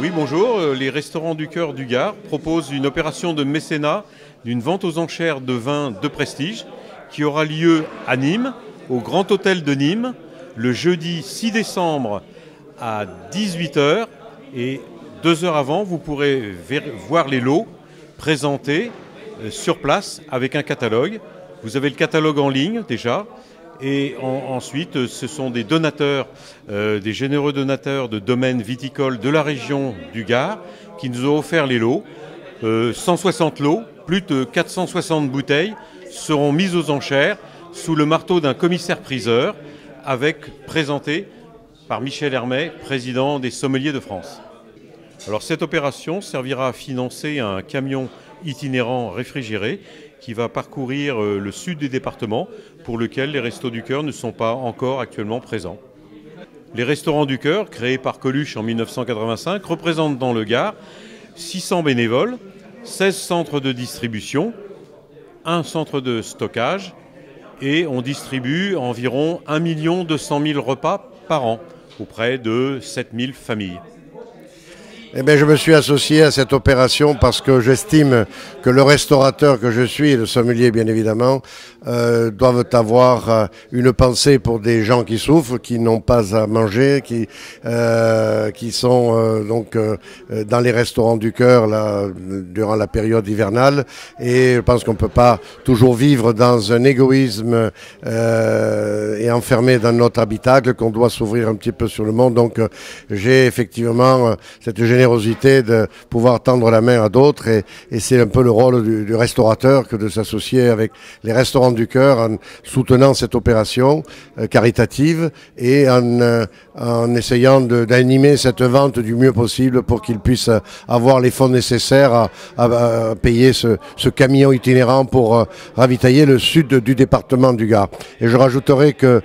Oui, bonjour. Les Restaurants du Cœur du Gard proposent une opération de mécénat d'une vente aux enchères de vins de prestige qui aura lieu à Nîmes, au Grand Hôtel de Nîmes, le jeudi 6 décembre à 18 h. Et 2 heures avant, vous pourrez voir les lots présentés sur place avec un catalogue. Vous avez le catalogue en ligne déjà. Et ensuite, ce sont des donateurs, des généreux donateurs de domaines viticoles de la région du Gard qui nous ont offert les lots. 160 lots, plus de 460 bouteilles seront mises aux enchères sous le marteau d'un commissaire-priseur présenté par Michel Hermet, président des Sommeliers de France. Alors cette opération servira à financer un camion itinérant réfrigéré qui va parcourir le sud des départements pour lequel les Restos du Cœur ne sont pas encore actuellement présents. Les Restaurants du Cœur, créés par Coluche en 1985, représentent dans le Gard 600 bénévoles, 16 centres de distribution, un centre de stockage et on distribue environ 1 200 000 repas par an auprès de 7 000 familles. Eh bien, je me suis associé à cette opération parce que j'estime que le restaurateur que je suis, et le sommelier bien évidemment, doivent avoir une pensée pour des gens qui souffrent, qui n'ont pas à manger, qui sont donc dans les restaurants du cœur là, durant la période hivernale. Et je pense qu'on ne peut pas toujours vivre dans un égoïsme et enfermé dans notre habitacle, qu'on doit s'ouvrir un petit peu sur le monde. Donc j'ai effectivement cette générosité de pouvoir tendre la main à d'autres et c'est un peu le rôle du restaurateur que de s'associer avec les Restaurants du Cœur en soutenant cette opération caritative et en essayant d'animer cette vente du mieux possible pour qu'ils puissent avoir les fonds nécessaires à payer ce camion itinérant pour ravitailler le sud du département du Gard. Et je rajouterai que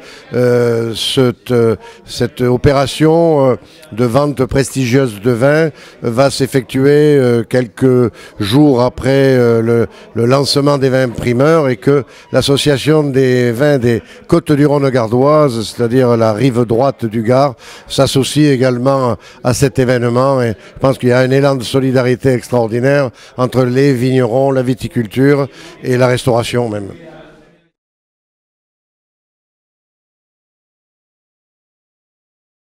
cette opération de vente prestigieuse de vin va s'effectuer quelques jours après le lancement des vins primeurs et que l'association des vins des Côtes-du-Rhône gardoises, c'est-à-dire la rive droite du Gard, s'associe également à cet événement et je pense qu'il y a un élan de solidarité extraordinaire entre les vignerons, la viticulture et la restauration même.